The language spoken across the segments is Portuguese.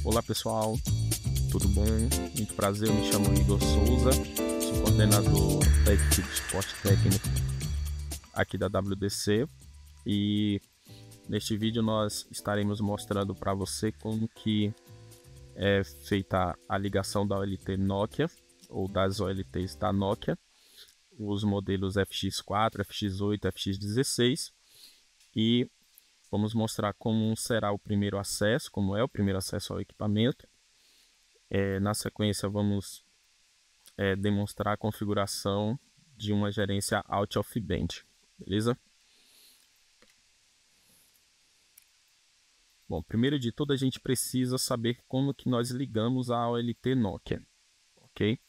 Olá pessoal, tudo bom? Muito prazer, eu me chamo Igor Souza, sou coordenador da equipe de suporte técnico aqui da WDC e neste vídeo nós estaremos mostrando para você como que é feita a ligação da OLT Nokia ou das OLTs da Nokia, os modelos FX4, FX8, FX16 e vamos mostrar como será o primeiro acesso, como é o primeiro acesso ao equipamento. Na sequência vamos demonstrar a configuração de uma gerência out of band, beleza? Bom, primeiro de tudo a gente precisa saber como que nós ligamos a OLT Nokia, ok?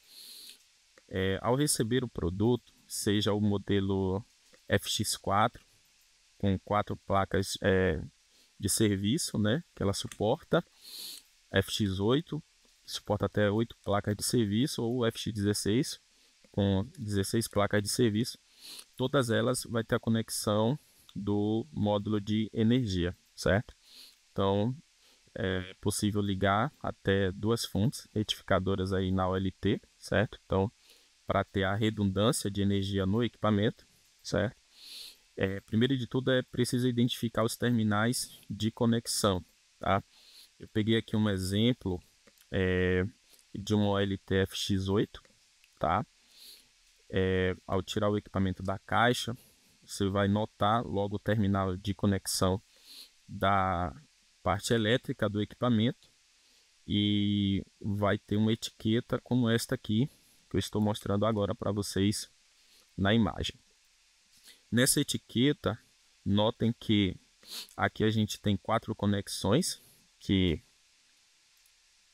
Ao receber o produto, seja o modelo FX4 com 4 placas de serviço, né, que ela suporta, FX8 suporta até 8 placas de serviço, ou FX16 com 16 placas de serviço, todas elas vai ter a conexão do módulo de energia, certo? Então é possível ligar até 2 fontes retificadoras aí na OLT, certo? Então, para ter a redundância de energia no equipamento, certo? Primeiro de tudo é preciso identificar os terminais de conexão, tá? Eu peguei aqui um exemplo de uma OLT FX8, tá? Ao tirar o equipamento da caixa, você vai notar logo o terminal de conexão da parte elétrica do equipamento e vai ter uma etiqueta como esta aqui, que eu estou mostrando agora para vocês na imagem. Nessa etiqueta, notem que aqui a gente tem 4 conexões, que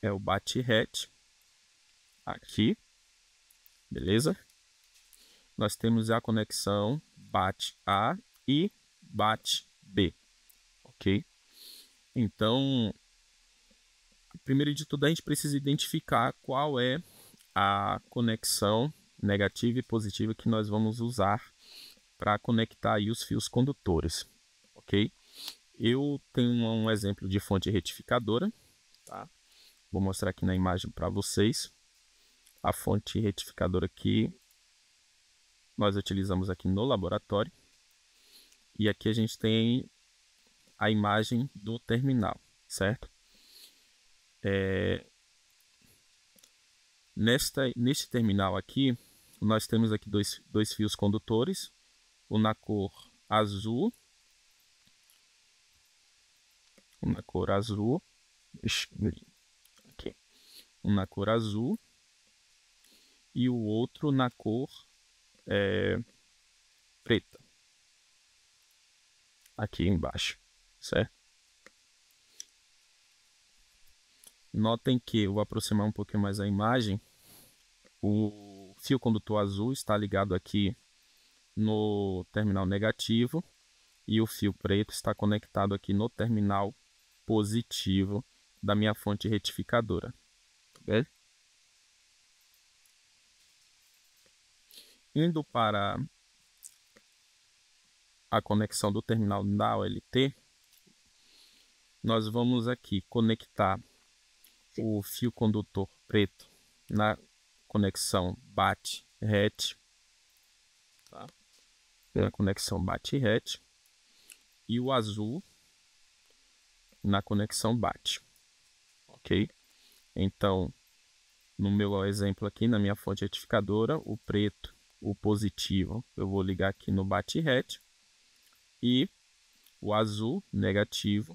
é o BAT-RET, aqui, beleza? Nós temos a conexão BAT-A e BAT-B, ok? Então, primeiro de tudo a gente precisa identificar qual é a conexão negativa e positiva que nós vamos usar para conectar aí os fios condutores, ok? Eu tenho um exemplo de fonte retificadora, tá? Vou mostrar aqui na imagem para vocês. A fonte retificadora aqui nós utilizamos aqui no laboratório. E aqui a gente tem a imagem do terminal, certo? Neste terminal aqui, nós temos aqui dois fios condutores, um na cor azul, aqui, um na cor azul e o outro na cor preta, aqui embaixo, certo? Notem que eu vou aproximar um pouquinho mais a imagem. O fio condutor azul está ligado aqui no terminal negativo e o fio preto está conectado aqui no terminal positivo da minha fonte retificadora. Okay? Indo para a conexão do terminal da OLT, nós vamos aqui conectar o fio condutor preto na conexão BAT-RET, tá? Na conexão BAT-RET, e o azul na conexão BAT, ok? Então, no meu exemplo aqui, na minha fonte retificadora, o preto, o positivo, eu vou ligar aqui no BAT-RET, e o azul, negativo,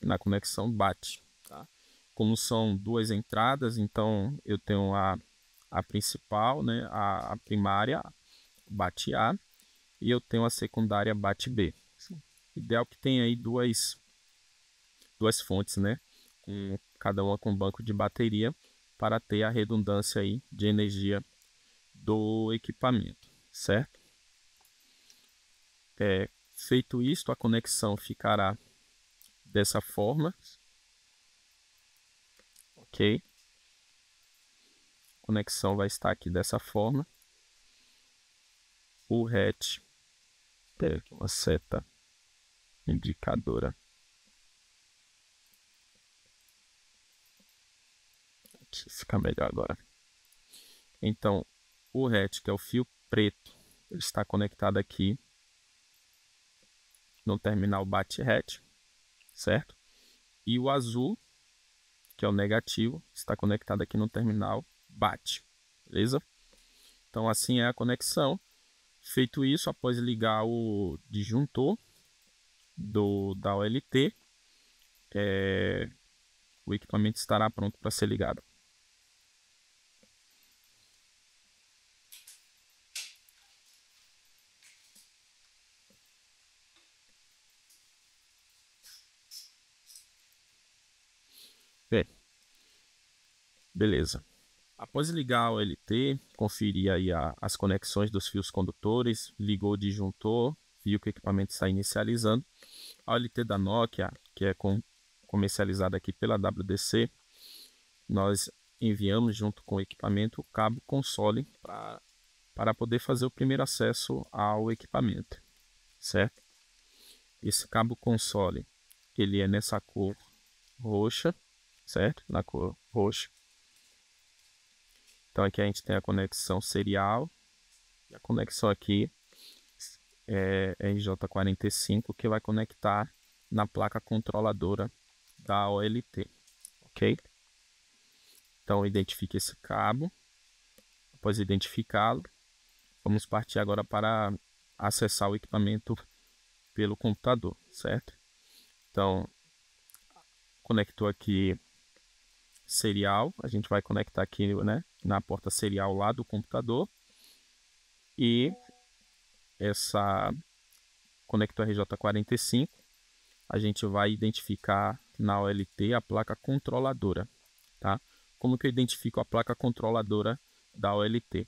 na conexão BAT. Tá? Como são 2 entradas, então eu tenho a principal, né, a primária, BAT-A, e eu tenho a secundária BAT-B. Ideal que tenha aí duas fontes, né, cada uma com banco de bateria, para ter a redundância aí de energia do equipamento, certo? Feito isto, a conexão ficará dessa forma, ok? A conexão vai estar aqui dessa forma. O RET, tem aqui uma seta indicadora. Aqui fica melhor agora. Então, o RET, que é o fio preto, ele está conectado aqui no terminal BAT-RET, certo? E o azul, que é o negativo, está conectado aqui no terminal BAT, beleza? Então, assim é a conexão. Feito isso, após ligar o disjuntor da OLT, o equipamento estará pronto para ser ligado. Bem, beleza. Após ligar a OLT, conferir aí as conexões dos fios condutores, ligou o disjuntor, viu que o equipamento está inicializando. A OLT da Nokia, que é comercializada aqui pela WDC, nós enviamos junto com o equipamento o cabo console para poder fazer o primeiro acesso ao equipamento, certo? Esse cabo console, ele é nessa cor roxa, certo? Na cor roxa. Então aqui a gente tem a conexão serial, e a conexão aqui é RJ45, que vai conectar na placa controladora da OLT, ok? Então identifique esse cabo. Após identificá-lo, vamos partir agora para acessar o equipamento pelo computador, certo? Então, conectou aqui serial, a gente vai conectar aqui, né, na porta serial lá do computador, e essa conector RJ45, a gente vai identificar na OLT a placa controladora, tá? Como que eu identifico a placa controladora da OLT?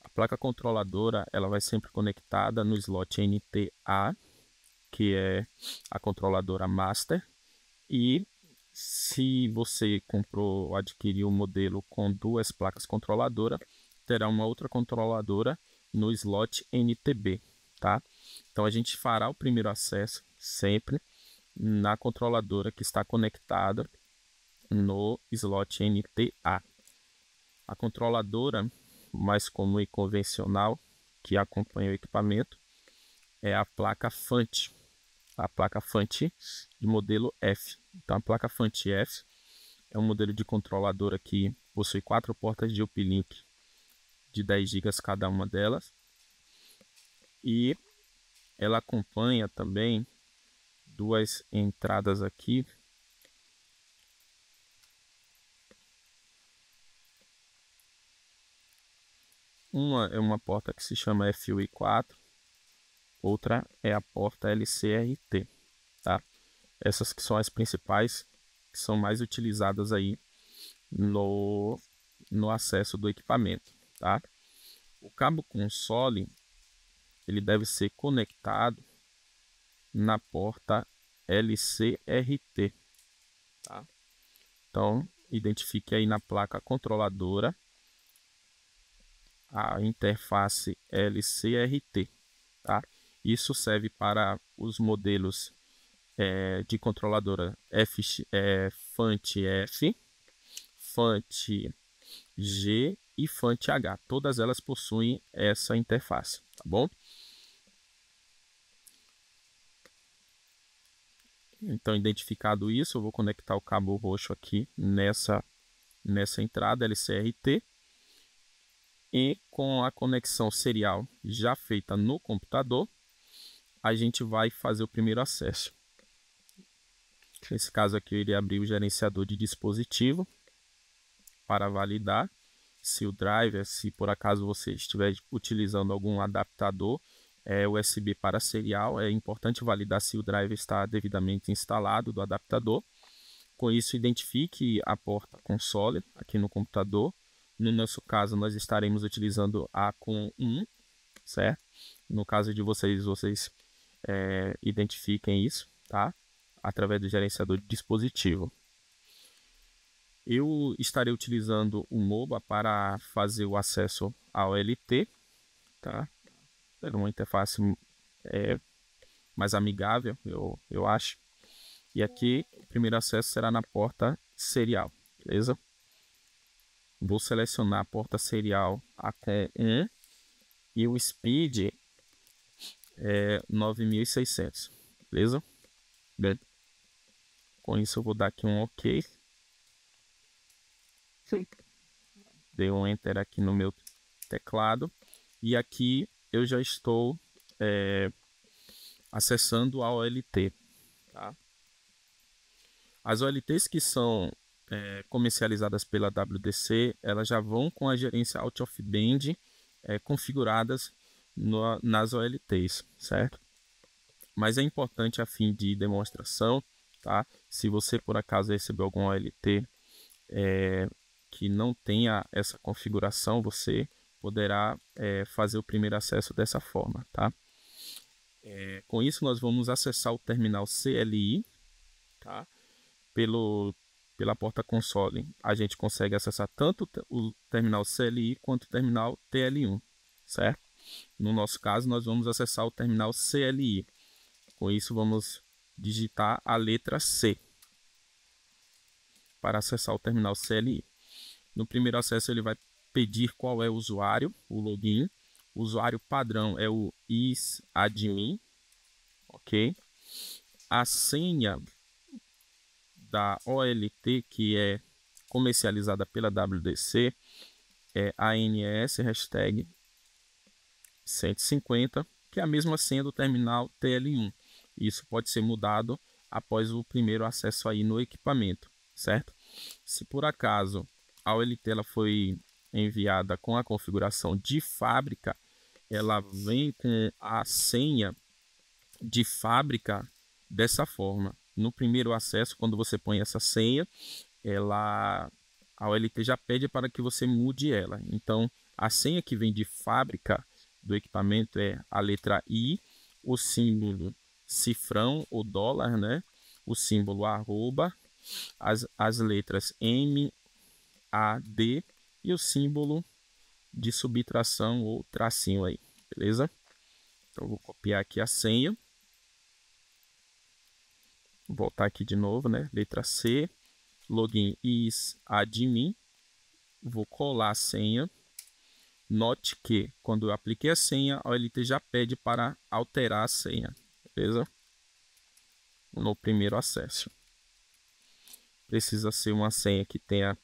A placa controladora, ela vai sempre conectada no slot NTA, que é a controladora master, e se você comprou ou adquiriu um modelo com duas placas controladoras, terá uma outra controladora no slot NTB, tá? Então a gente fará o primeiro acesso sempre na controladora que está conectada no slot NTA. A controladora mais comum e convencional que acompanha o equipamento é a placa FANT, a placa FANT de modelo F. Então a placa FANT F é um modelo de controladora que possui 4 portas de uplink de 10 GB cada uma delas, e ela acompanha também duas entradas aqui, uma é uma porta que se chama FUI4, outra é a porta LCRT, tá? Essas que são as principais, que são mais utilizadas aí no acesso do equipamento, tá? O cabo console, ele deve ser conectado na porta LCRT, tá? Então, identifique aí na placa controladora a interface LCRT, tá? Isso serve para os modelos de controladora FANT F, FANT G e FANT H. Todas elas possuem essa interface, tá bom? Então, identificado isso, eu vou conectar o cabo roxo aqui nessa entrada LCRT, e com a conexão serial já feita no computador, a gente vai fazer o primeiro acesso. Nesse caso aqui eu iria abrir o gerenciador de dispositivo para validar se o driver, se por acaso você estiver utilizando algum adaptador USB para serial, é importante validar se o driver está devidamente instalado do adaptador. Com isso, identifique a porta console aqui no computador. No nosso caso, nós estaremos utilizando a com 1, certo? No caso de vocês identifiquem isso, tá? Através do gerenciador de dispositivo. Eu estarei utilizando o MOBA para fazer o acesso ao OLT, tá? É uma interface mais amigável, eu acho. E aqui o primeiro acesso será na porta serial, beleza? vou selecionar a porta serial ACOM1 e o speed é 9600, beleza? Bem, com isso eu vou dar aqui um OK. Dei um Enter aqui no meu teclado e aqui eu já estou acessando a OLT. Tá? As OLTs que são comercializadas pela WDC, elas já vão com a gerência out of band configuradas nas OLTs, certo? Mas é importante a fim de demonstração, tá? Se você por acaso recebeu alguma OLT que não tenha essa configuração, você poderá fazer o primeiro acesso dessa forma, tá? Com isso nós vamos acessar o terminal CLI, tá? Pela porta console, a gente consegue acessar tanto o terminal CLI quanto o terminal TL1, certo? No nosso caso, nós vamos acessar o terminal CLI. Com isso, vamos digitar a letra C para acessar o terminal CLI. No primeiro acesso, ele vai pedir qual é o usuário, o login. O usuário padrão é o isadmin, ok? A senha da OLT, que é comercializada pela WDC, é ANS hashtag 150, que é a mesma senha do terminal TL1. Isso pode ser mudado após o primeiro acesso aí no equipamento, certo? Se por acaso a OLT ela foi enviada com a configuração de fábrica, ela vem com a senha de fábrica dessa forma. No primeiro acesso, quando você põe essa senha, a OLT já pede para que você mude ela. Então, a senha que vem de fábrica do equipamento é a letra I, o símbolo cifrão ou dólar, né? O símbolo arroba, as letras M, A, D e o símbolo de subtração ou tracinho aí, beleza? Então, eu vou copiar aqui a senha. Vou voltar aqui de novo, né? Letra C, login isadmin. Vou colar a senha. Note que quando eu apliquei a senha, a OLT já pede para alterar a senha, beleza? No primeiro acesso. Precisa ser uma senha que tenha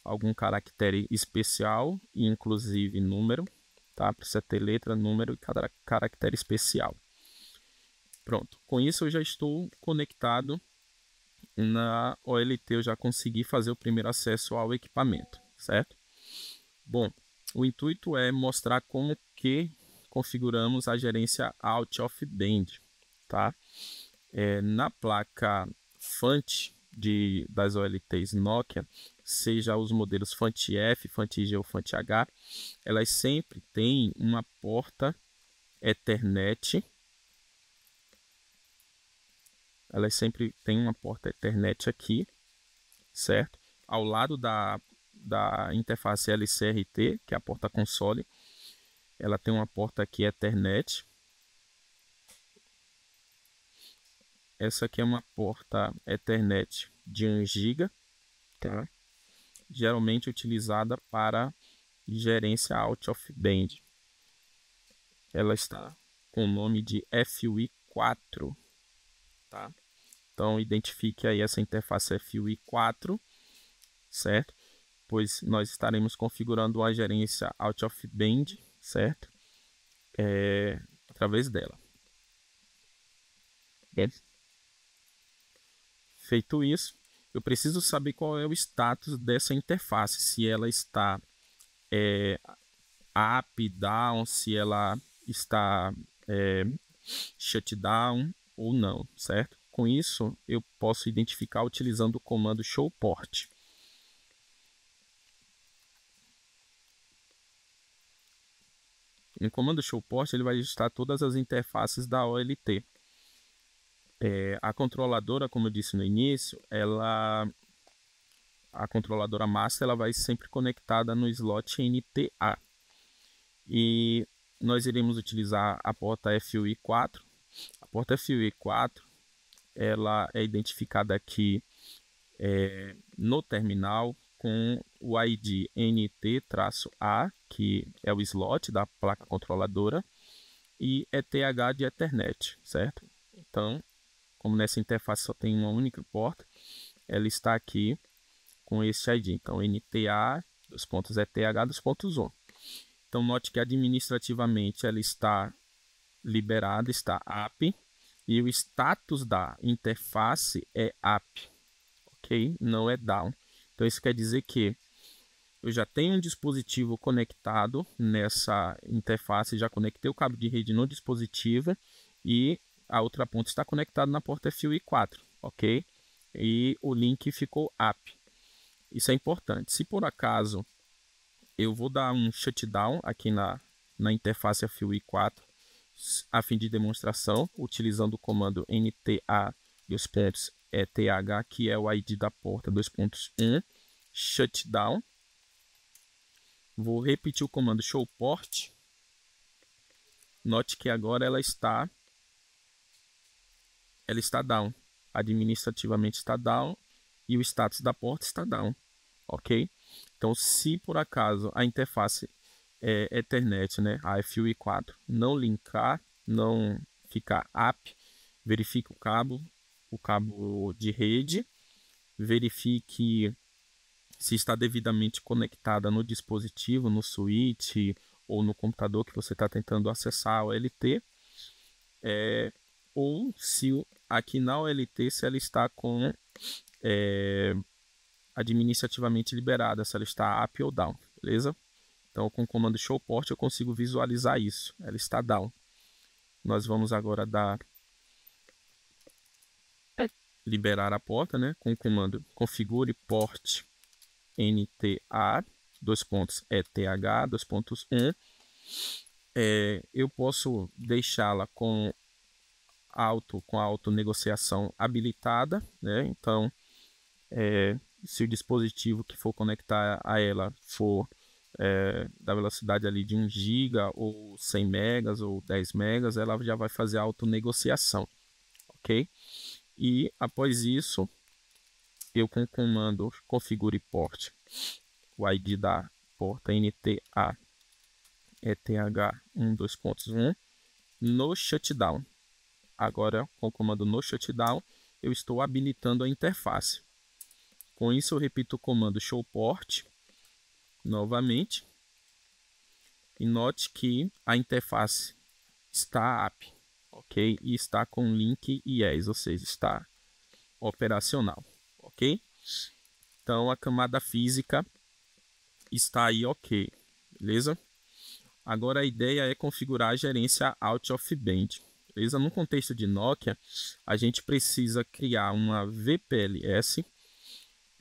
algum caractere especial, inclusive número, tá? Precisa ter letra, número e cada caractere especial. Pronto, com isso eu já estou conectado na OLT, eu já consegui fazer o primeiro acesso ao equipamento, certo? Bom, o intuito é mostrar como que configuramos a gerência out of band, tá? Na placa FANT das OLTs Nokia, seja os modelos FANT F, FANT G ou FANT H, elas sempre têm uma porta Ethernet. Elas sempre têm uma porta Ethernet aqui, certo? Ao lado da interface LCRT, que é a porta console, ela tem uma porta aqui Ethernet. Essa aqui é uma porta Ethernet de 1 GB, tá? Geralmente utilizada para gerência out of band. Ela está com o nome de FUI4, tá? Então identifique aí essa interface FUI4, certo? Pois nós estaremos configurando a gerência out of band, certo? Através dela. Feito isso, eu preciso saber qual é o status dessa interface, se ela está up, down, se ela está shutdown ou não, certo? Com isso, eu posso identificar utilizando o comando showport. No comando showport, ele vai listar todas as interfaces da OLT. A controladora, como eu disse no início, a controladora master ela vai sempre conectada no slot NTA. E nós iremos utilizar a porta FUI4. A porta FUI4 ela é identificada aqui no terminal com o ID NT-A, que é o slot da placa controladora, e ETH de Ethernet, certo? Então, como nessa interface só tem uma única porta, ela está aqui com esse ID. Então, NTA, ETH, 1. Então, note que administrativamente ela está liberada, está app, e o status da interface é app, ok? Não é down. Então, isso quer dizer que eu já tenho um dispositivo conectado nessa interface, já conectei o cabo de rede no dispositivo e a outra ponta está conectada na porta FUI4, ok? E o link ficou app. Isso é importante. Se por acaso eu vou dar um shutdown aqui na interface FUI4, a fim de demonstração, utilizando o comando NTA ETH, que é o ID da porta 2.1, shutdown. Vou repetir o comando showport. Note que agora ela está down. Administrativamente está down e o status da porta está down, ok? Então, se por acaso a interface Ethernet, né, a FUI4, não linkar, não ficar app, verifique o cabo de rede, verifique se está devidamente conectada no dispositivo, no switch ou no computador que você está tentando acessar a OLT, ou se aqui na OLT se ela está com administrativamente liberada, se ela está up ou down, beleza? Então, com o comando showport eu consigo visualizar isso. Ela está down. Nós vamos agora liberar a porta, né? Com o comando configure port NTA, ETH, 2.1. Eu posso deixá-la com a autonegociação habilitada, né? Então, se o dispositivo que for conectar a ela for da velocidade ali de 1 GB ou 100 megas ou 10 megas, ela já vai fazer a autonegociação, ok? E após isso, eu com o comando configure port, o ID da porta NTA ETH 2.1 no shutdown. Agora, com o comando no shutdown, eu estou habilitando a interface. Com isso, eu repito o comando showport novamente. E note que a interface está app, ok? E está com link yes, ou seja, está operacional, ok? Então, a camada física está aí ok, beleza? Agora a ideia é configurar a gerência out of band, beleza? No contexto de Nokia, a gente precisa criar uma VPLS.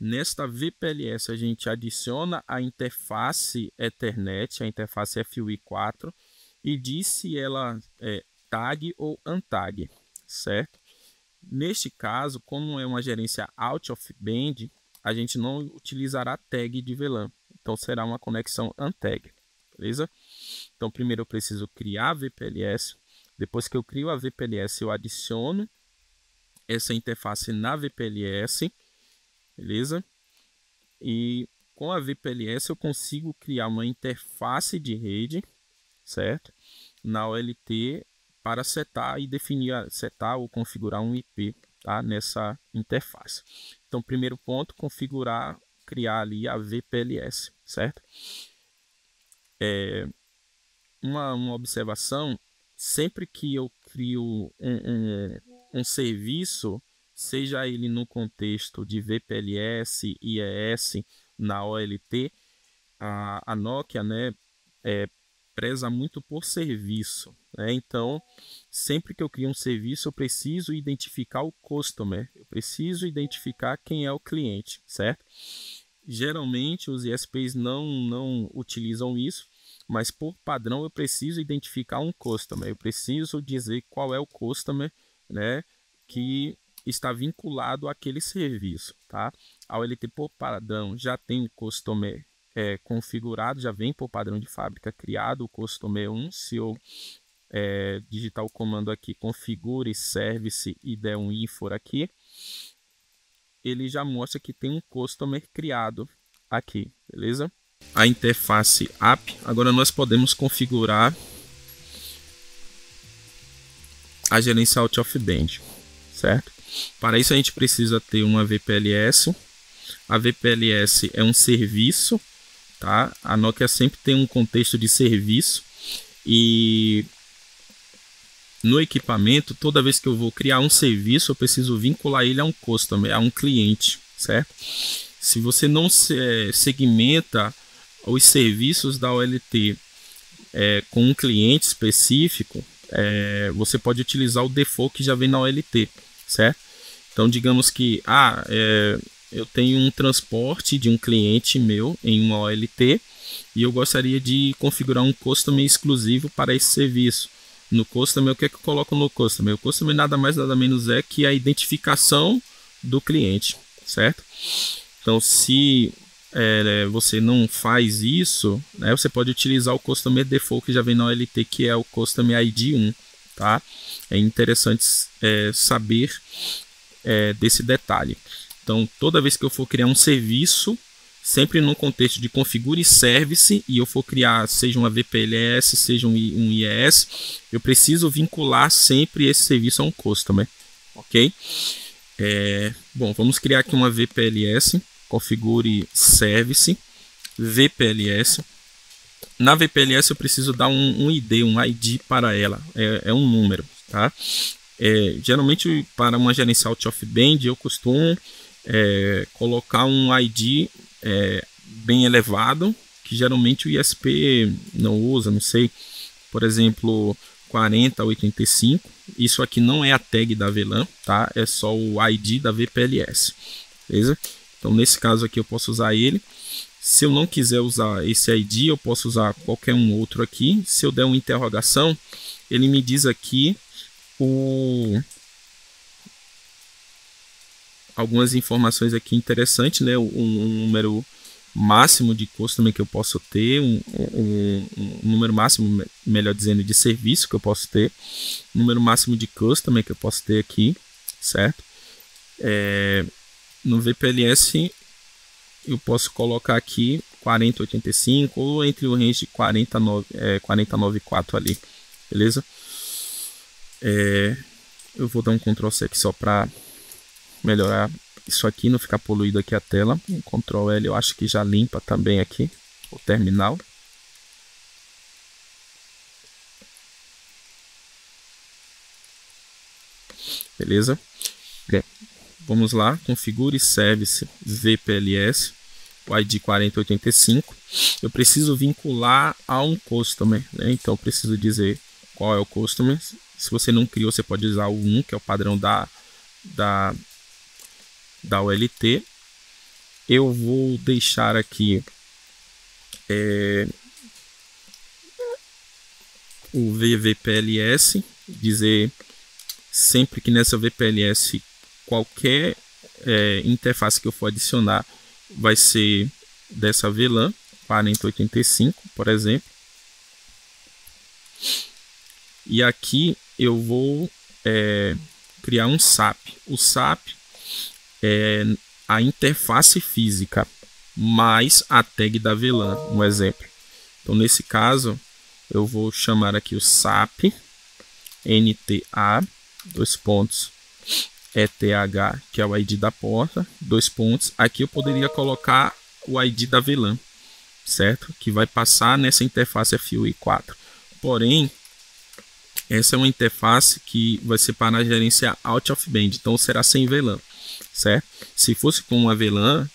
Nesta VPLS a gente adiciona a interface Ethernet, a interface FUI4, e diz se ela é tag ou untag, certo? Neste caso, como é uma gerência out of band, a gente não utilizará tag de VLAN, então será uma conexão untag, beleza? Então primeiro eu preciso criar a VPLS, depois que eu crio a VPLS eu adiciono essa interface na VPLS, beleza? E com a VPLS eu consigo criar uma interface de rede, certo? Na OLT para setar e setar ou configurar um IP, tá? Nessa interface. Então, primeiro ponto, criar ali a VPLS, certo? Uma observação, sempre que eu crio um serviço, seja ele no contexto de VPLS, IES, na OLT, a Nokia, né, preza muito por serviço, né? Então, sempre que eu crio um serviço, eu preciso identificar o customer, eu preciso identificar quem é o cliente, certo? Geralmente, os ISPs não utilizam isso, mas por padrão eu preciso identificar um customer, eu preciso dizer qual é o customer, né, que está vinculado àquele serviço, tá? A OLT por padrão já tem o customer configurado, já vem por padrão de fábrica criado o customer 1. Se eu digitar o comando aqui, configure service e der um infor aqui, ele já mostra que tem um customer criado aqui, beleza? A interface app, agora nós podemos configurar a gerência out of band, certo? Para isso a gente precisa ter uma VPLS. A VPLS é um serviço, tá? A Nokia sempre tem um contexto de serviço e no equipamento, toda vez que eu vou criar um serviço, eu preciso vincular ele a um customer, a um cliente, certo? Se você não segmenta os serviços da OLT com um cliente específico, você pode utilizar o default que já vem na OLT, certo? Então, digamos que eu tenho um transporte de um cliente meu em uma OLT e eu gostaria de configurar um customer exclusivo para esse serviço. No customer, o que é que eu coloco no customer? O customer nada mais nada menos é que a identificação do cliente, certo? Então, se você não faz isso, né, você pode utilizar o customer default que já vem na OLT, que é o customer ID 1, tá? É interessante saber desse detalhe. Então, toda vez que eu for criar um serviço, sempre no contexto de configure service, e eu for criar, seja uma VPLS, seja um IES, eu preciso vincular sempre esse serviço a um customer, ok? Bom, vamos criar aqui uma VPLS, configure service, VPLS. Na VPLS eu preciso dar um ID, um ID para ela, é um número, tá? Geralmente para uma gerência out of band eu costumo colocar um ID bem elevado, que geralmente o ISP não usa, não sei, por exemplo 4085. Isso aqui não é a tag da VLAN, tá? É só o ID da VPLS, beleza? Então nesse caso aqui eu posso usar ele. Se eu não quiser usar esse ID, eu posso usar qualquer um outro aqui. Se eu der uma interrogação, ele me diz aqui algumas informações aqui interessantes, né? Um número máximo de customer que eu posso ter, um número máximo, melhor dizendo, de serviço que eu posso ter, número máximo de customer que eu posso ter aqui, certo? No VPLS eu posso colocar aqui 4085 ou entre o range de 4094 ali, beleza? Eu vou dar um Ctrl+C aqui só para melhorar isso aqui, não ficar poluído aqui a tela. Um Ctrl+L eu acho que já limpa também aqui o terminal. Beleza? Vamos lá, configure service VPLS, o ID 4085. Eu preciso vincular a um customer, né? Então eu preciso dizer qual é o customer. Se você não criou, você pode usar o 1, que é o padrão da OLT. Eu vou deixar aqui o VPLS, dizer sempre que nessa VPLS qualquer interface que eu for adicionar vai ser dessa VLAN 4085, por exemplo. E aqui eu vou criar um SAP. O SAP é a interface física mais a tag da VLAN, um exemplo. Então nesse caso eu vou chamar aqui o SAP NTA, ETH, que é o ID da porta, aqui eu poderia colocar o ID da VLAN, certo? Que vai passar nessa interface FUI 4. Porém, essa é uma interface que vai ser para a gerência out of band, então será sem VLAN, certo? Se fosse com uma VLAN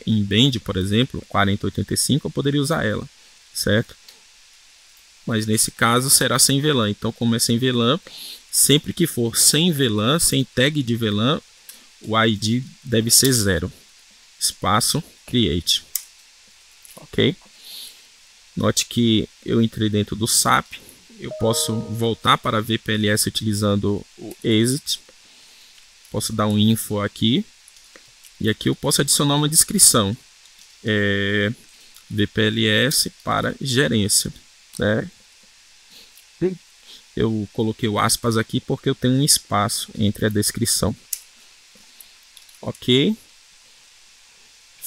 em band, por exemplo, 4085, eu poderia usar ela, certo? Mas nesse caso será sem VLAN. Então, como é sem VLAN, sempre que for sem VLAN, sem tag de VLAN, o ID deve ser 0. Espaço create. Ok? Note que eu entrei dentro do SAP. Eu posso voltar para a VPLS utilizando o exit. Posso dar um info aqui. E aqui eu posso adicionar uma descrição. VPLS para gerência, né? Eu coloquei o aspas aqui porque eu tenho um espaço entre a descrição. Ok.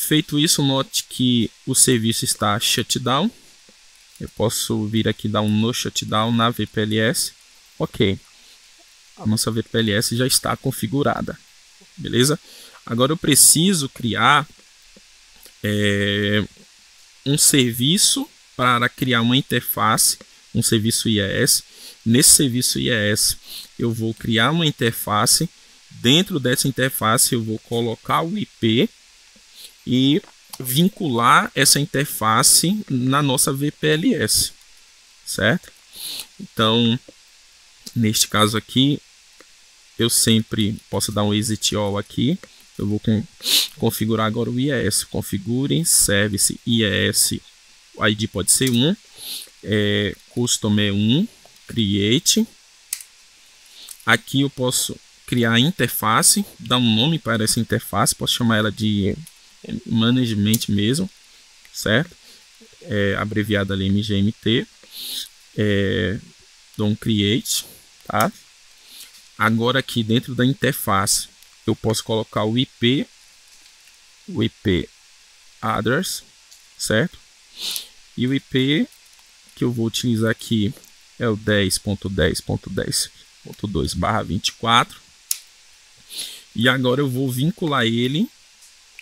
Feito isso, note que o serviço está shutdown. Eu posso vir aqui dar um no shutdown na VPLS. Ok, a nossa VPLS já está configurada, beleza? Agora eu preciso criar um serviço para criar uma interface, um serviço IES. Nesse serviço IES eu vou criar uma interface. Dentro dessa interface eu vou colocar o IP e vincular essa interface na nossa VPLS, certo? Então, neste caso aqui, eu sempre posso dar um exit all aqui. Eu vou configurar agora o IES. Configure service IES. O ID pode ser 1. Custom é 1. Create. Aqui eu posso criar a interface. Dar um nome para essa interface. Posso chamar ela de management mesmo. Certo? Abreviada ali MGMT. Dou um create. Tá? Agora aqui dentro da interface eu posso colocar o IP address, certo? E o IP que eu vou utilizar aqui é o 10.10.10.2/24. E agora eu vou vincular ele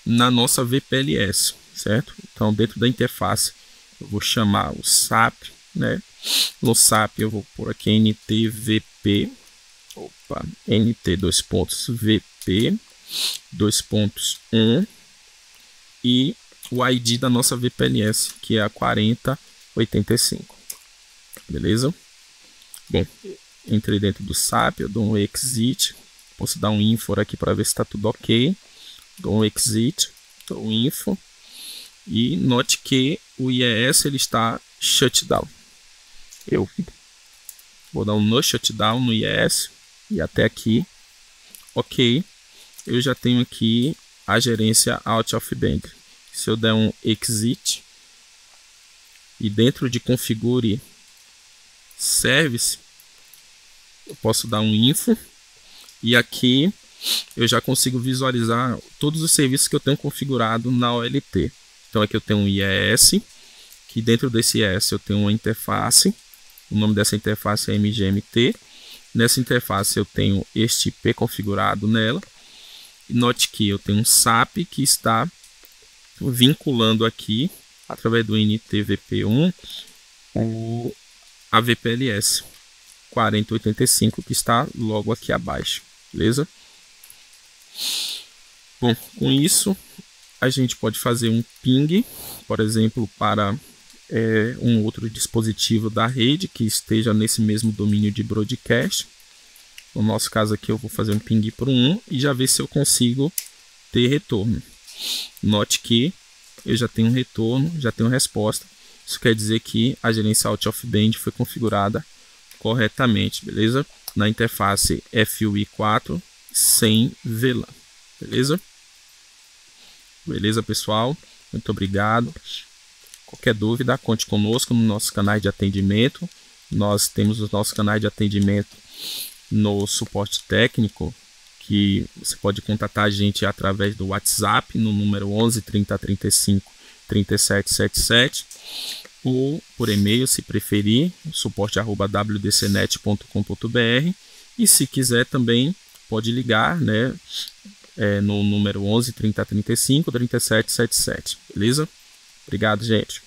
na nossa VPLS, certo? Então dentro da interface eu vou chamar o SAP, né? No SAP eu vou por aqui NTVP. NT:/VP 2.1 e o ID da nossa VPLS, que é a 4085. Beleza? Bom, entrei dentro do SAP, eu dou um exit, posso dar um info aqui para ver se está tudo ok. Dou um exit, dou um info e note que o IES ele está shutdown. Eu vou dar um no shutdown no IES. E até aqui, ok, eu já tenho aqui a gerência out of band. Se eu der um exit e dentro de configure service, eu posso dar um info e aqui eu já consigo visualizar todos os serviços que eu tenho configurado na OLT. Então aqui eu tenho um IES, que dentro desse IES eu tenho uma interface, o nome dessa interface é MGMT. Nessa interface eu tenho este IP configurado nela. E note que eu tenho um SAP que está vinculando aqui, através do NTVP1, a VPLS 4085 que está logo aqui abaixo. Beleza? Bom, com isso a gente pode fazer um ping, por exemplo, para um outro dispositivo da rede que esteja nesse mesmo domínio de broadcast. No nosso caso aqui eu vou fazer um ping para 1 e já ver se eu consigo ter retorno. Note que eu já tenho um retorno, já tenho resposta. Isso quer dizer que a gerência out of band foi configurada corretamente, beleza? Na interface FUI4 sem VLAN, beleza? Beleza, pessoal? Muito obrigado. Qualquer dúvida, conte conosco no nosso canal de atendimento. Nós temos os nossos canais de atendimento no suporte técnico, que você pode contatar a gente através do WhatsApp no número 11 30 35 37 77 ou por e-mail, se preferir, suporte@wdcnet.com.br, e se quiser também pode ligar, né, no número 11 30 35 37 77, beleza? Obrigado, gente.